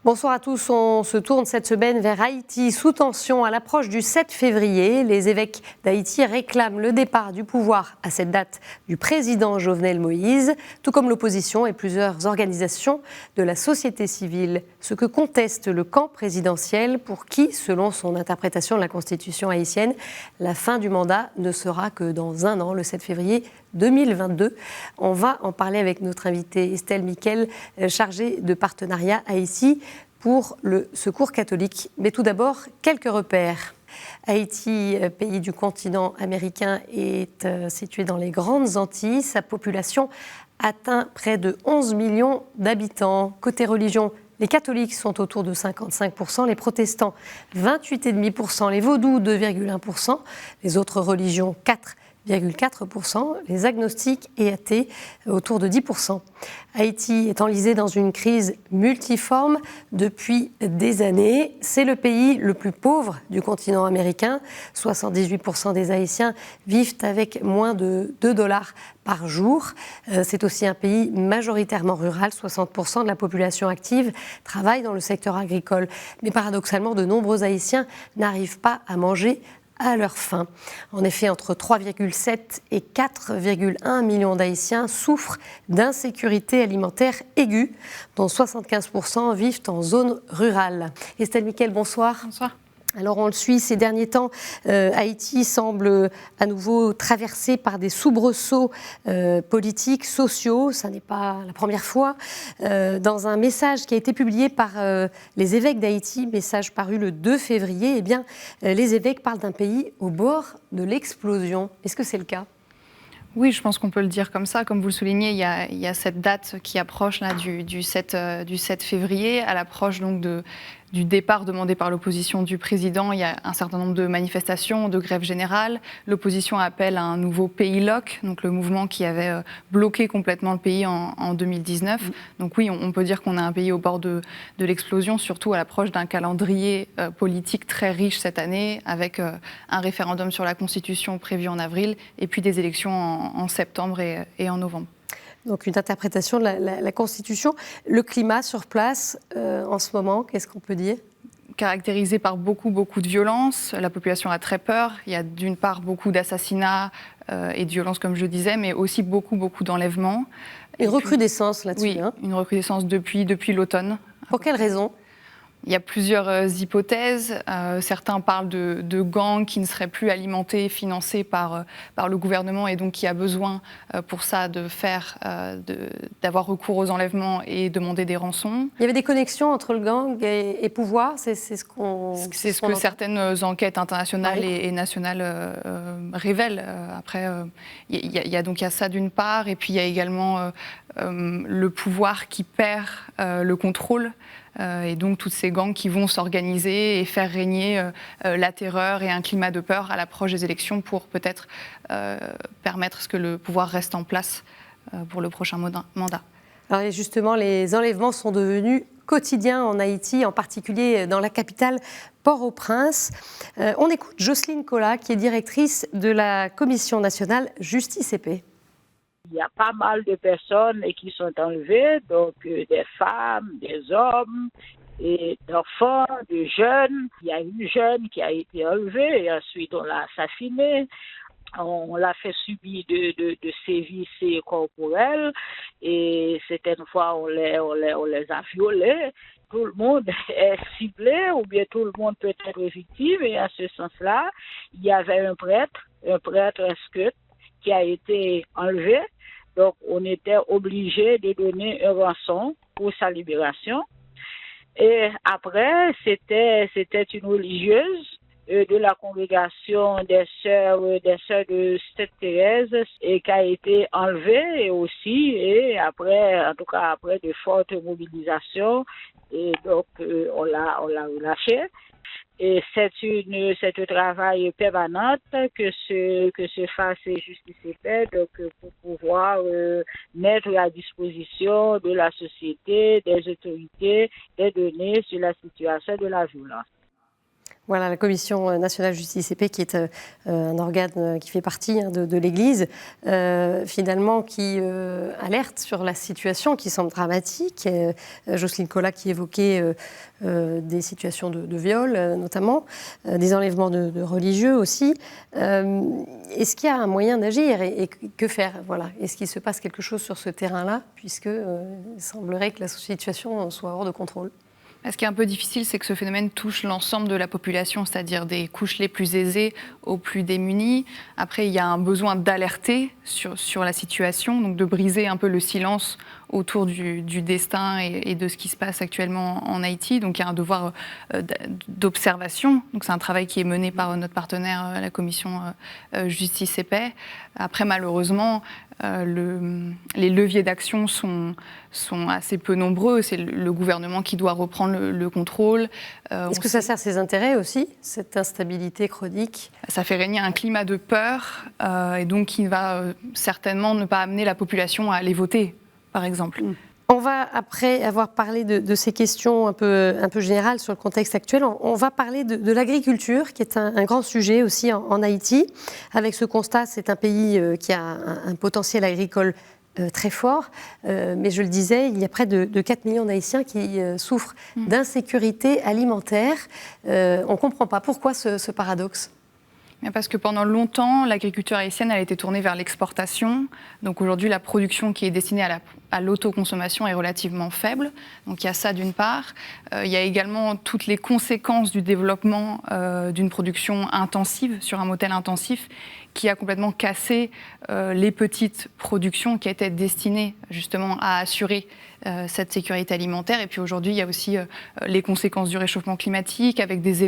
Bonsoir à tous. On se tourne cette semaine vers Haïti, sous tension à l'approche du 7 février. Les évêques d'Haïti réclament le départ du pouvoir à cette date du président Jovenel Moïse, tout comme l'opposition et plusieurs organisations de la société civile. Ce que conteste le camp présidentiel pour qui, selon son interprétation de la Constitution haïtienne, la fin du mandat ne sera que dans un an, le 7 février 2022. On va en parler avec notre invitée Estelle Miquel, chargée de partenariat Haïti pour le Secours catholique. Mais tout d'abord, quelques repères. Haïti, pays du continent américain, est situé dans les Grandes Antilles. Sa population atteint près de 11 millions d'habitants. Côté religion, les catholiques sont autour de 55%, les protestants 28,5%, les vaudous 2,1%, les autres religions 4,4%, les agnostiques et athées autour de 10%. Haïti est enlisé dans une crise multiforme depuis des années. C'est le pays le plus pauvre du continent américain. 78% des Haïtiens vivent avec moins de $2 par jour. C'est aussi un pays majoritairement rural. 60% de la population active travaille dans le secteur agricole. Mais paradoxalement, de nombreux Haïtiens n'arrivent pas à manger à leur faim. En effet, entre 3,7 et 4,1 millions d'Haïtiens souffrent d'insécurité alimentaire aiguë, dont 75% vivent en zone rurale. Estelle Miquel, bonsoir. Bonsoir. Alors on le suit ces derniers temps, Haïti semble à nouveau traversé par des soubresauts politiques, sociaux, ça n'est pas la première fois. Dans un message qui a été publié par les évêques d'Haïti, message paru le 2 février, eh bien, les évêques parlent d'un pays au bord de l'explosion. Est-ce que c'est le cas ? Oui, je pense qu'on peut le dire comme ça. Comme vous le soulignez, il y a cette date qui approche là, du 7 février, à l'approche donc du départ demandé par l'opposition du président. Il y a un certain nombre de manifestations, de grèves générales. L'opposition appelle à un nouveau pays LOC, donc le mouvement qui avait bloqué complètement le pays en 2019. Donc oui, on peut dire qu'on a un pays au bord de l'explosion, surtout à l'approche d'un calendrier politique très riche cette année, avec un référendum sur la Constitution prévu en avril, et puis des élections en septembre et en novembre. Donc une interprétation de la Constitution. Le climat sur place, en ce moment, qu'est-ce qu'on peut dire ? Caractérisé par beaucoup de violence. La population a très peur. Il y a d'une part beaucoup d'assassinats et de violences, comme je disais, mais aussi beaucoup d'enlèvements. Une recrudescence là-dessus. Oui, une recrudescence depuis l'automne. Pour quelles raisons ? Il y a plusieurs hypothèses. Certains parlent de gangs qui ne seraient plus alimentés et financés par le gouvernement, et donc qui a besoin pour ça d'avoir recours aux enlèvements et demander des rançons. Il y avait des connexions entre le gang et pouvoir, c'est ce que certaines enquêtes internationales et nationales révèlent. Après, il y a ça d'une part, et puis il y a également le pouvoir qui perd le contrôle. Et donc toutes ces gangs qui vont s'organiser et faire régner la terreur et un climat de peur à l'approche des élections pour peut-être permettre ce que le pouvoir reste en place pour le prochain mandat. Alors justement, les enlèvements sont devenus quotidiens en Haïti, en particulier dans la capitale Port-au-Prince. On écoute Jocelyne Collat, qui est directrice de la Commission nationale Justice et Paix. Il y a pas mal de personnes qui sont enlevées, donc des femmes, des hommes, et d'enfants, de jeunes. Il y a une jeune qui a été enlevée et ensuite on l'a assassinée. On l'a fait subir de sévices corporels et certaines fois on les a violés. Tout le monde est ciblé ou bien tout le monde peut être victime, et en ce sens-là, il y avait un prêtre scout qui a été enlevé. Donc, on était obligé de donner une rançon pour sa libération. Et après, c'était une religieuse de la congrégation des sœurs de Sainte-Thérèse et qui a été enlevée aussi. Et après, en tout cas, après de fortes mobilisations, et donc on l'a relâchée. Et c'est un travail permanent que se fasse Justice et Paix, donc pour pouvoir mettre à disposition de la société, des autorités, des données sur la situation de la violence. Voilà, la Commission nationale justice et paix, qui est un organe qui fait partie de l'Église, finalement, qui alerte sur la situation qui semble dramatique. Jocelyne Collat qui évoquait des situations de viol, notamment, des enlèvements de religieux aussi. Est-ce qu'il y a un moyen d'agir et que faire? Voilà. Est-ce qu'il se passe quelque chose sur ce terrain-là, puisque il semblerait que la situation soit hors de contrôle? Ce qui est un peu difficile, c'est que ce phénomène touche l'ensemble de la population, c'est-à-dire des couches les plus aisées aux plus démunies. Après, il y a un besoin d'alerter sur la situation, donc de briser un peu le silence autour du destin et de ce qui se passe actuellement en Haïti. Donc il y a un devoir d'observation. Donc c'est un travail qui est mené par notre partenaire, la Commission Justice et Paix. Après, malheureusement, les leviers d'action sont assez peu nombreux. C'est le gouvernement qui doit reprendre le contrôle. Est-ce que ça sert ses intérêts aussi, cette instabilité chronique? Ça fait régner un climat de peur et donc qui va certainement ne pas amener la population à aller voter, par exemple. On va, après avoir parlé de ces questions un peu générales sur le contexte actuel, on va parler de l'agriculture, qui est un grand sujet aussi en Haïti. Avec ce constat, c'est un pays qui a un potentiel agricole très fort, mais je le disais, il y a près de 4 millions d'Haïtiens qui souffrent d'insécurité alimentaire. On ne comprend pas. Pourquoi ce paradoxe? Parce que pendant longtemps, l'agriculture haïtienne a été tournée vers l'exportation. Donc aujourd'hui, la production qui est destinée à l'autoconsommation est relativement faible. Donc il y a ça d'une part. Il y a également toutes les conséquences du développement d'une production intensive, sur un modèle intensif, qui a complètement cassé les petites productions qui étaient destinées justement à assurer cette sécurité alimentaire. Et puis aujourd'hui, il y a aussi les conséquences du réchauffement climatique, avec des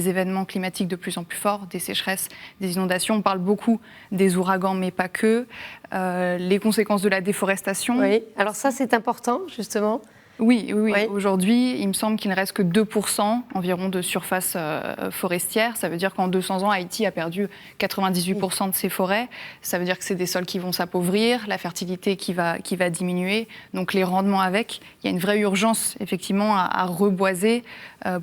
événements climatiques de plus en plus forts, des sécheresses, des inondations. On parle beaucoup des ouragans, mais pas que. Les conséquences de la déforestation. Oui, alors ça c'est important justement. Oui. Aujourd'hui, il me semble qu'il ne reste que 2% environ de surface forestière. Ça veut dire qu'en 200 ans, Haïti a perdu 98% de ses forêts. Ça veut dire que c'est des sols qui vont s'appauvrir, la fertilité qui va diminuer, donc les rendements avec. Il y a une vraie urgence, effectivement, à reboiser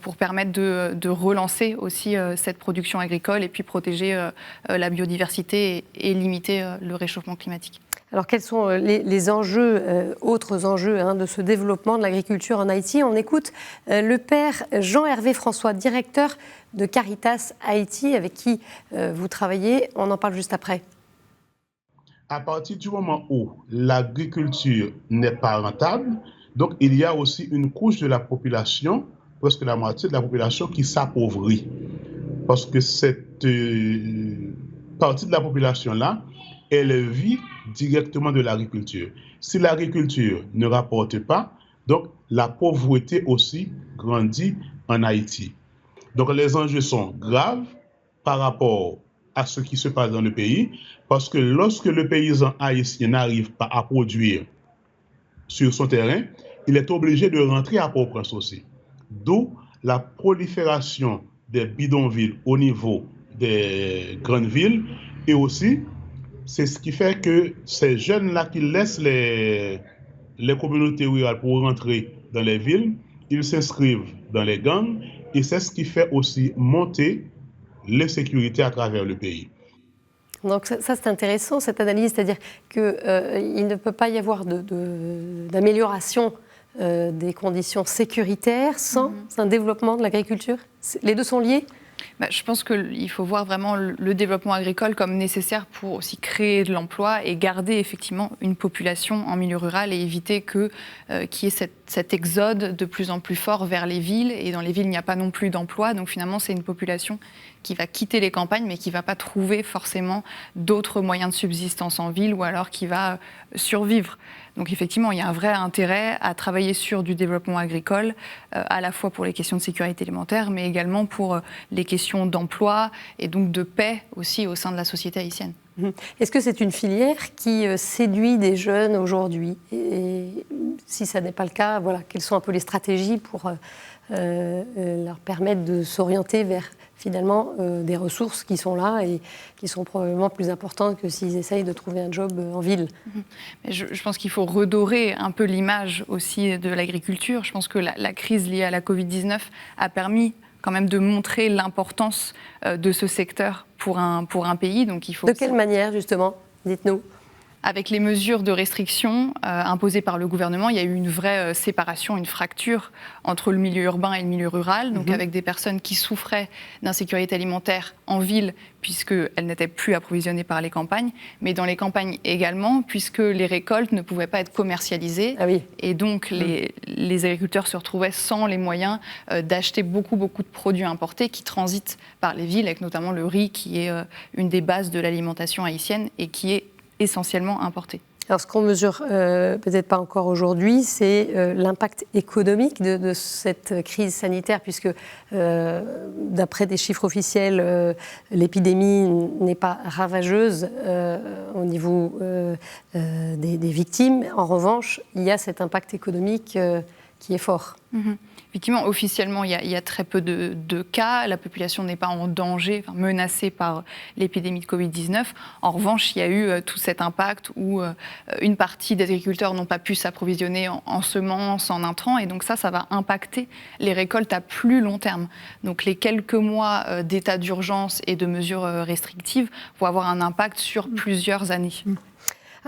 pour permettre de relancer aussi cette production agricole et puis protéger la biodiversité et limiter le réchauffement climatique. Alors, quels sont les enjeux, autres enjeux de ce développement de l'agriculture en Haïti? On écoute le père Jean-Hervé François, directeur de Caritas Haïti, avec qui vous travaillez. On en parle juste après. À partir du moment où l'agriculture n'est pas rentable, donc il y a aussi une couche de la population, presque la moitié de la population, qui s'appauvrit. Parce que cette partie de la population-là, elle vit directement de l'agriculture. Si l'agriculture ne rapporte pas, donc la pauvreté aussi grandit en Haïti. Donc les enjeux sont graves par rapport à ce qui se passe dans le pays, parce que lorsque le paysan haïtien n'arrive pas à produire sur son terrain, il est obligé de rentrer à Port-au-Prince aussi. D'où la prolifération des bidonvilles au niveau des grandes villes, et aussi c'est ce qui fait que ces jeunes-là qui laissent les communautés rurales pour rentrer dans les villes, ils s'inscrivent dans les gangs, et c'est ce qui fait aussi monter l'insécurité à travers le pays. Donc ça c'est intéressant, cette analyse, c'est-à-dire qu'il ne peut pas y avoir d'amélioration des conditions sécuritaires sans un développement de l'agriculture. Les deux sont liés? Je pense qu'il faut voir vraiment le développement agricole comme nécessaire pour aussi créer de l'emploi et garder effectivement une population en milieu rural et éviter qu'il y ait cet exode de plus en plus fort vers les villes. Et dans les villes, il n'y a pas non plus d'emploi. Donc finalement, c'est une population qui va quitter les campagnes, mais qui ne va pas trouver forcément d'autres moyens de subsistance en ville ou alors qui va survivre. Donc effectivement, il y a un vrai intérêt à travailler sur du développement agricole, à la fois pour les questions de sécurité alimentaire, mais également pour les questions d'emploi et donc de paix aussi au sein de la société haïtienne. Est-ce que c'est une filière qui séduit des jeunes aujourd'hui? Et si ça n'est pas le cas, voilà, quelles sont un peu les stratégies pour leur permettre de s'orienter vers finalement des ressources qui sont là et qui sont probablement plus importantes que s'ils essayent de trouver un job en ville? Mais je pense qu'il faut redorer un peu l'image aussi de l'agriculture. Je pense que la crise liée à la Covid-19 a permis quand même de montrer l'importance de ce secteur pour un pays. Donc, il faut de quelle manière, justement? Dites-nous. Avec les mesures de restriction imposées par le gouvernement, il y a eu une vraie séparation, une fracture entre le milieu urbain et le milieu rural, donc avec des personnes qui souffraient d'insécurité alimentaire en ville, puisqu'elles n'étaient plus approvisionnées par les campagnes, mais dans les campagnes également, puisque les récoltes ne pouvaient pas être commercialisées. Ah oui. Et donc, les agriculteurs se retrouvaient sans les moyens d'acheter beaucoup de produits importés qui transitent par les villes, avec notamment le riz, qui est une des bases de l'alimentation haïtienne et qui est essentiellement importé. Alors, ce qu'on mesure peut-être pas encore aujourd'hui, c'est l'impact économique de cette crise sanitaire, puisque d'après des chiffres officiels, l'épidémie n'est pas ravageuse au niveau des victimes. En revanche, il y a cet impact économique qui est fort. Effectivement, officiellement, il y a très peu de cas. La population n'est pas en danger, menacée par l'épidémie de Covid-19. En revanche, il y a eu tout cet impact où une partie des agriculteurs n'ont pas pu s'approvisionner en semences, en intrants. Et donc ça va impacter les récoltes à plus long terme. Donc les quelques mois d'état d'urgence et de mesures restrictives vont avoir un impact sur plusieurs années.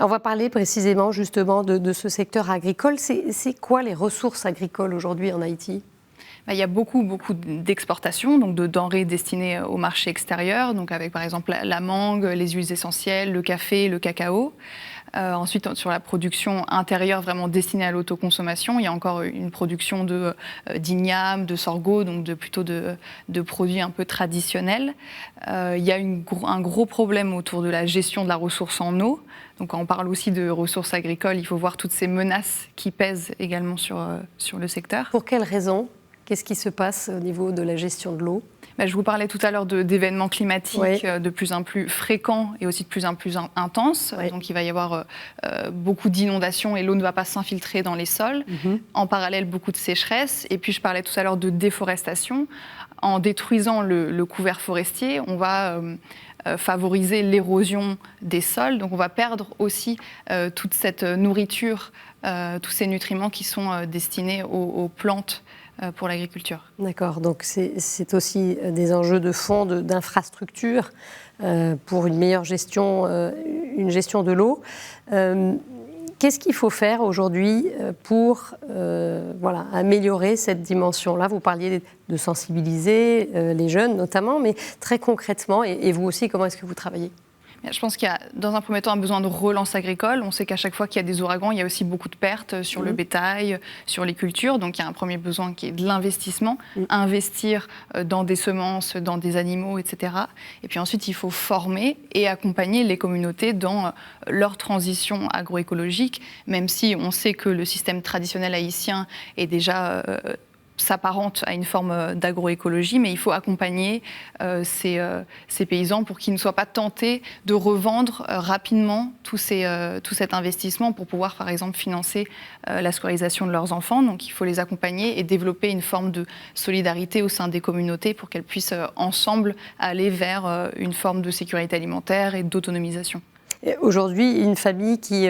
On va parler précisément justement de ce secteur agricole. C'est quoi les ressources agricoles aujourd'hui en Haïti ? Il y a beaucoup d'exportations, donc de denrées destinées au marché extérieur, donc avec par exemple la mangue, les huiles essentielles, le café, le cacao. Ensuite, sur la production intérieure vraiment destinée à l'autoconsommation, il y a encore une production d'igname, de sorgho, donc plutôt de produits un peu traditionnels. Il y a un gros problème autour de la gestion de la ressource en eau. Donc quand on parle aussi de ressources agricoles, il faut voir toutes ces menaces qui pèsent également sur le secteur. Pour quelles raisons ? Qu'est-ce qui se passe au niveau de la gestion de l'eau ? Je vous parlais tout à l'heure d'événements climatiques de plus en plus fréquents et aussi de plus en plus intenses. Oui. Donc il va y avoir beaucoup d'inondations et l'eau ne va pas s'infiltrer dans les sols. En parallèle, beaucoup de sécheresse. Et puis je parlais tout à l'heure de déforestation. En détruisant le couvert forestier, on va favoriser l'érosion des sols. Donc on va perdre aussi toute cette nourriture, tous ces nutriments qui sont destinés aux plantes pour l'agriculture. D'accord, donc c'est aussi des enjeux de fond, d'infrastructure pour une meilleure gestion, une gestion de l'eau. Qu'est-ce qu'il faut faire aujourd'hui pour améliorer cette dimension-là ? Vous parliez de sensibiliser les jeunes notamment, mais très concrètement, et vous aussi, comment est-ce que vous travaillez ? Je pense qu'il y a, dans un premier temps, un besoin de relance agricole. On sait qu'à chaque fois qu'il y a des ouragans, il y a aussi beaucoup de pertes sur le bétail, sur les cultures. Donc il y a un premier besoin qui est de l'investissement, investir dans des semences, dans des animaux, etc. Et puis ensuite, il faut former et accompagner les communautés dans leur transition agroécologique, même si on sait que le système traditionnel haïtien est déjà s'apparente à une forme d'agroécologie, mais il faut accompagner ces paysans pour qu'ils ne soient pas tentés de revendre rapidement tout cet investissement pour pouvoir, par exemple, financer la scolarisation de leurs enfants. Donc il faut les accompagner et développer une forme de solidarité au sein des communautés pour qu'elles puissent ensemble aller vers une forme de sécurité alimentaire et d'autonomisation. Aujourd'hui, une famille qui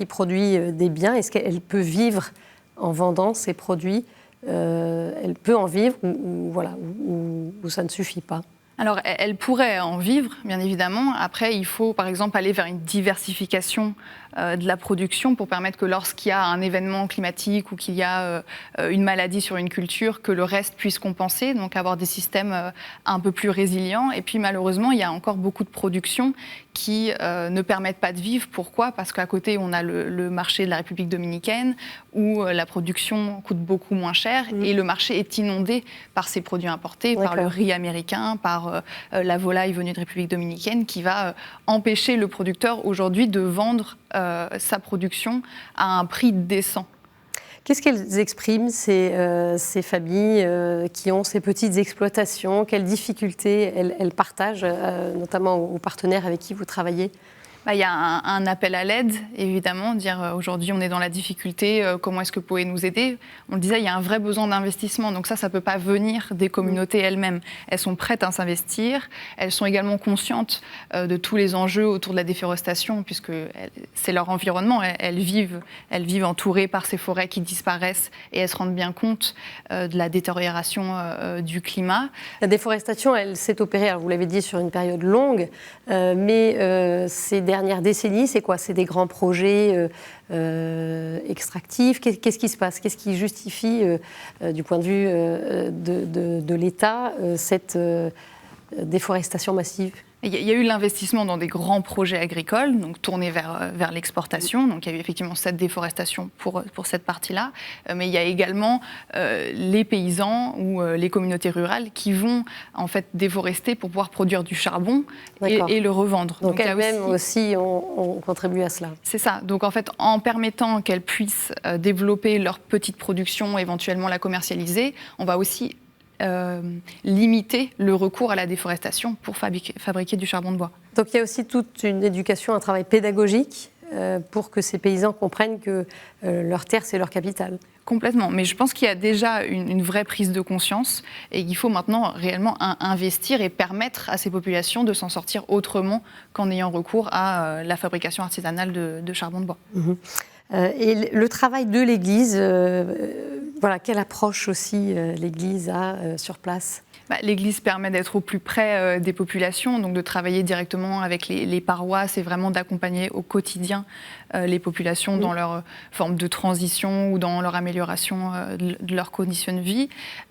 produit des biens, est-ce qu'elle peut vivre en vendant ces produits, elle peut en vivre ou ça ne suffit pas ? Alors, elle pourrait en vivre, bien évidemment. Après, il faut, par exemple, aller vers une diversification de la production pour permettre que lorsqu'il y a un événement climatique ou qu'il y a une maladie sur une culture, que le reste puisse compenser, donc avoir des systèmes un peu plus résilients. Et puis, malheureusement, il y a encore beaucoup de productions qui ne permettent pas de vivre. Pourquoi ? Parce qu'à côté, on a le marché de la République dominicaine où la production coûte beaucoup moins cher et le marché est inondé par ces produits importés, par le riz américain, par la volaille venue de République dominicaine qui va empêcher le producteur aujourd'hui de vendre sa production à un prix décent. Qu'est-ce qu'elles expriment, ces familles qui ont ces petites exploitations ? Quelles difficultés elles partagent, notamment aux partenaires avec qui vous travaillez ? Il y a un appel à l'aide, évidemment, dire aujourd'hui on est dans la difficulté, comment est-ce que vous pouvez nous aider ? On le disait, il y a un vrai besoin d'investissement, donc ça ne peut pas venir des communautés elles-mêmes. Elles sont prêtes à s'investir, elles sont également conscientes de tous les enjeux autour de la déforestation, puisque c'est leur environnement, elles vivent entourées par ces forêts qui disparaissent et elles se rendent bien compte de la détérioration du climat. La déforestation, elle s'est opérée, alors vous l'avez dit, sur une période longue, mais ces dernières décennies, c'est quoi ? C'est des grands projets extractifs. Qu'est-ce qui se passe ? Qu'est-ce qui justifie, du point de vue de l'État, cette déforestation massive ? Il y a eu l'investissement dans des grands projets agricoles, donc tournés vers l'exportation. Donc il y a eu effectivement cette déforestation pour cette partie-là. Mais il y a également les paysans ou les communautés rurales qui vont en fait déforester pour pouvoir produire du charbon et le revendre. Donc elles-mêmes aussi ont contribué à cela. C'est ça. Donc en fait, en permettant qu'elles puissent développer leur petite production, éventuellement la commercialiser, on va aussi limiter le recours à la déforestation pour fabriquer du charbon de bois. Donc il y a aussi toute une éducation, un travail pédagogique pour que ces paysans comprennent que leur terre, c'est leur capital. Complètement, mais je pense qu'il y a déjà une vraie prise de conscience et qu'il faut maintenant réellement investir et permettre à ces populations de s'en sortir autrement qu'en ayant recours à la fabrication artisanale de charbon de bois. Et le travail de l'Église, quelle approche aussi l'Église a sur place ? L'Église permet d'être au plus près des populations, donc de travailler directement avec les paroisses et vraiment d'accompagner au quotidien les populations dans leur forme de transition ou dans leur amélioration de leurs conditions de vie.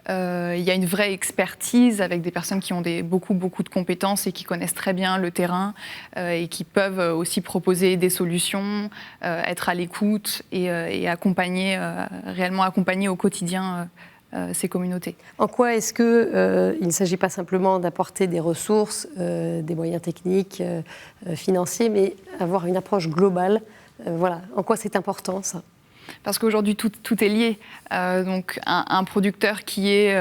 Il y a une vraie expertise avec des personnes qui ont beaucoup de compétences et qui connaissent très bien le terrain et qui peuvent aussi proposer des solutions, être à l'écoute et réellement accompagner au quotidien ces communautés. En quoi est-ce qu'il ne s'agit pas simplement d'apporter des ressources, des moyens techniques, financiers, mais avoir une approche globale ? En quoi c'est important ça ? Parce qu'aujourd'hui, tout est lié. Donc, un producteur qui est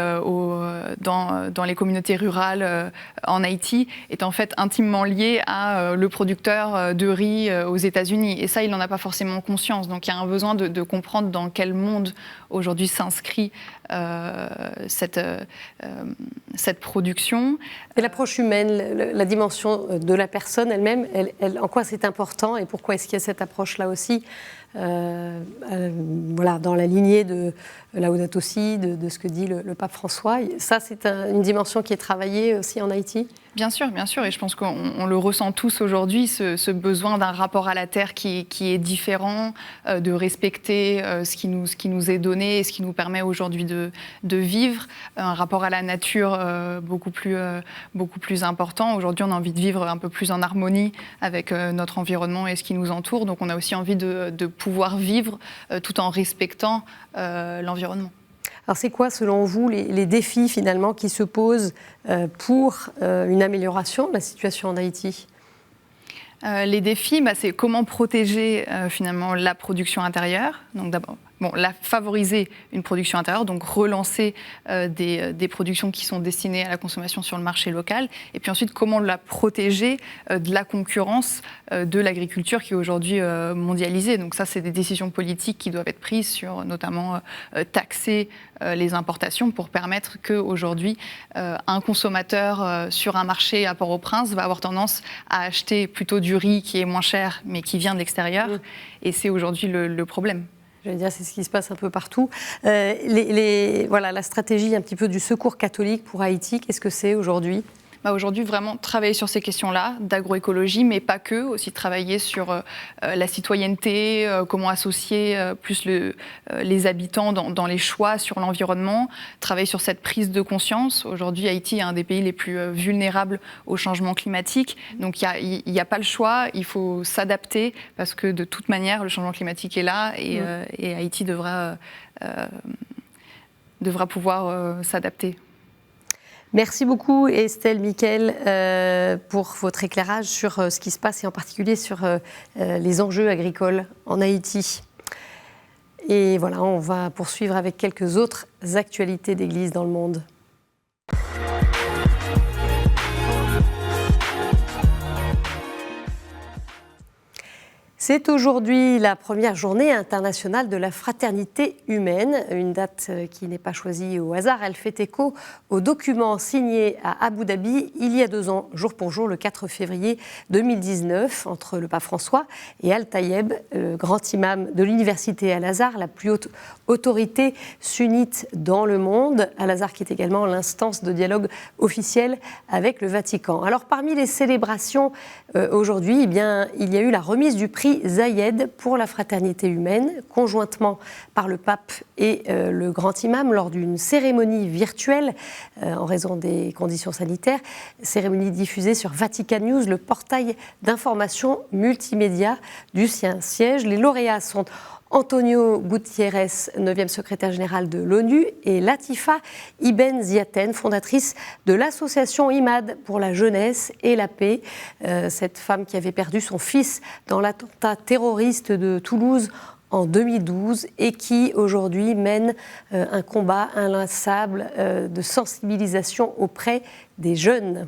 dans les communautés rurales en Haïti est en fait intimement lié à le producteur de riz aux États-Unis. Et ça, il n'en a pas forcément conscience. Donc, il y a un besoin de comprendre dans quel monde aujourd'hui s'inscrit cette production. Et l'approche humaine, la dimension de la personne elle-même, en quoi c'est important et pourquoi est-ce qu'il y a cette approche-là aussi dans la lignée de Laudato Si, de ce que dit le pape François. Ça, c'est une dimension qui est travaillée aussi en Haïti ? Bien sûr, et je pense qu'on le ressent tous aujourd'hui, ce besoin d'un rapport à la terre qui est différent, de respecter ce qui nous est donné et ce qui nous permet aujourd'hui de vivre, un rapport à la nature beaucoup plus important. Aujourd'hui, on a envie de vivre un peu plus en harmonie avec notre environnement et ce qui nous entoure, donc on a aussi envie de pouvoir vivre tout en respectant l'environnement. Alors c'est quoi, selon vous, les défis finalement qui se posent pour une amélioration de la situation en Haïti ? Les défis, c'est comment protéger finalement la production intérieure. Donc d'abord, favoriser une production intérieure, donc relancer des productions qui sont destinées à la consommation sur le marché local. Et puis ensuite, comment la protéger de la concurrence de l'agriculture qui est aujourd'hui mondialisée. Donc ça, c'est des décisions politiques qui doivent être prises sur notamment taxer les importations pour permettre qu'aujourd'hui, un consommateur sur un marché à Port-au-Prince va avoir tendance à acheter plutôt du riz qui est moins cher, mais qui vient de l'extérieur. Et c'est aujourd'hui le problème. Je veux dire, c'est ce qui se passe un peu partout. La stratégie un petit peu du secours catholique pour Haïti, qu'est-ce que c'est aujourd'hui ? Aujourd'hui, vraiment travailler sur ces questions-là, d'agroécologie, mais pas que, aussi travailler sur la citoyenneté, comment associer plus les habitants dans les choix sur l'environnement, travailler sur cette prise de conscience. Aujourd'hui, Haïti est un des pays les plus vulnérables au changement climatique, donc il n'y a pas le choix, il faut s'adapter, parce que de toute manière, le changement climatique est là et Haïti devra pouvoir s'adapter. Merci beaucoup Estelle Miquel pour votre éclairage sur ce qui se passe et en particulier sur les enjeux agricoles en Haïti. Et voilà, on va poursuivre avec quelques autres actualités d'église dans le monde. C'est aujourd'hui la première journée internationale de la fraternité humaine, une date qui n'est pas choisie au hasard. Elle fait écho au document signé à Abu Dhabi il y a 2 ans, jour pour jour, le 4 février 2019, entre le pape François et Al-Tayeb, le grand imam de l'université Al-Azhar, la plus haute autorité sunnite dans le monde. Al-Azhar qui est également l'instance de dialogue officielle avec le Vatican. Alors parmi les célébrations aujourd'hui, il y a eu la remise du prix Zayed pour la fraternité humaine, conjointement par le pape et le grand imam lors d'une cérémonie virtuelle en raison des conditions sanitaires, cérémonie diffusée sur Vatican News, le portail d'information multimédia du Saint-Siège. Les lauréats sont Antonio Gutiérrez, 9e secrétaire général de l'ONU, et Latifa Ibn Ziaten, fondatrice de l'association IMAD pour la jeunesse et la paix. Cette femme qui avait perdu son fils dans l'attentat terroriste de Toulouse en 2012 et qui aujourd'hui mène un combat inlassable de sensibilisation auprès des jeunes.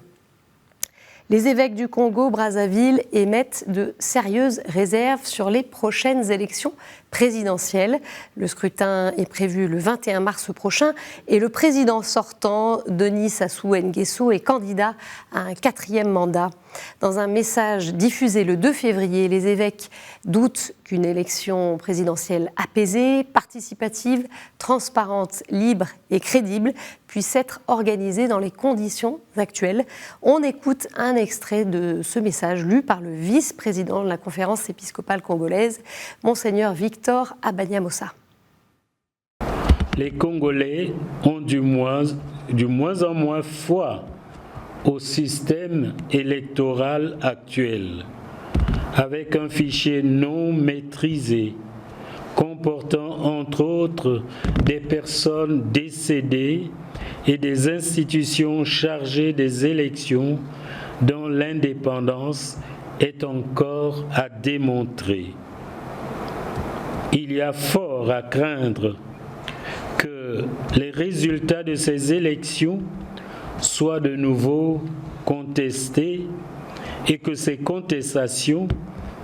Les évêques du Congo-Brazzaville émettent de sérieuses réserves sur les prochaines élections présidentielles. Le scrutin est prévu le 21 mars prochain et le président sortant, Denis Sassou Nguesso, est candidat à un 4e mandat. Dans un message diffusé le 2 février, les évêques doutent qu'une élection présidentielle apaisée, participative, transparente, libre et crédible puisse être organisée dans les conditions actuelles. On écoute un extrait de ce message lu par le vice-président de la conférence épiscopale congolaise, Monseigneur Victor Abagnamossa. Les Congolais ont du moins en moins foi au système électoral actuel, avec un fichier non maîtrisé, comportant entre autres des personnes décédées et des institutions chargées des élections dont l'indépendance est encore à démontrer. Il y a fort à craindre que les résultats de ces élections soient de nouveau contestés et que ces contestations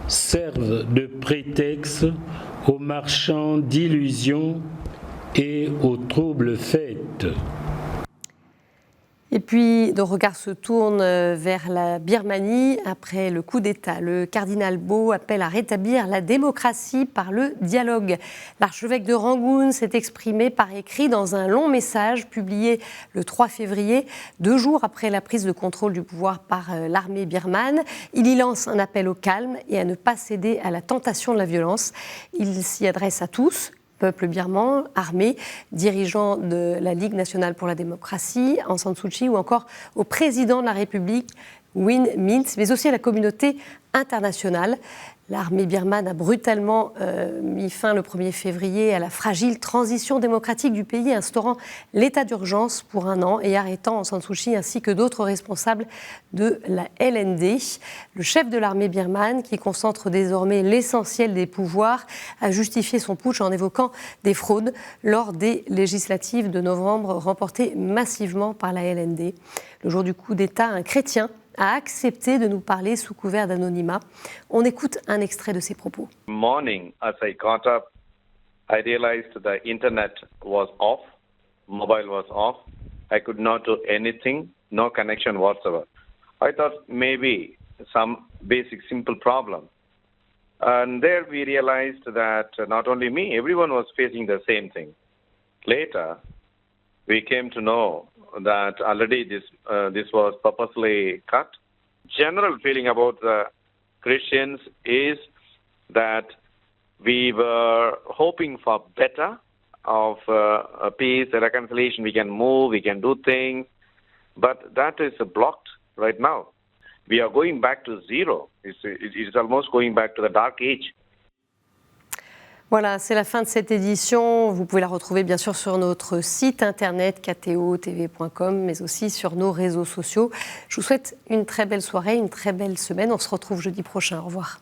servent de prétexte aux marchands d'illusions et aux troubles faits. Et puis, nos regards se tournent vers la Birmanie après le coup d'État. Le cardinal Bo appelle à rétablir la démocratie par le dialogue. L'archevêque de Rangoon s'est exprimé par écrit dans un long message publié le 3 février, 2 jours après la prise de contrôle du pouvoir par l'armée birmane. Il y lance un appel au calme et à ne pas céder à la tentation de la violence. Il s'y adresse à tous, peuple birman, armée, dirigeant de la Ligue nationale pour la démocratie, Aung San Suu Kyi, ou encore au président de la République, Win Myint, mais aussi à la communauté internationale. L'armée birmane a brutalement mis fin le 1er février à la fragile transition démocratique du pays, instaurant l'état d'urgence pour 1 an et arrêtant Aung San Suu Kyi ainsi que d'autres responsables de la LND. Le chef de l'armée birmane, qui concentre désormais l'essentiel des pouvoirs, a justifié son putsch en évoquant des fraudes lors des législatives de novembre remportées massivement par la LND. Le jour du coup d'État, un chrétien a accepté de nous parler sous couvert d'anonymat. On écoute un extrait de ses propos. Morning, as I got up, I realized the internet was off, mobile was off. I could not do anything, no connection whatsoever. I thought maybe some basic simple problem. And there we realized that not only me, everyone was facing the same thing. Later, we came to know that already this was purposely cut. General feeling about the Christians is that we were hoping for better of peace, reconciliation. We can move, we can do things, but that is blocked right now. We are going back to zero. It's almost going back to the dark age. Voilà, c'est la fin de cette édition. Vous pouvez la retrouver bien sûr sur notre site internet ktotv.com, mais aussi sur nos réseaux sociaux. Je vous souhaite une très belle soirée, une très belle semaine. On se retrouve jeudi prochain. Au revoir.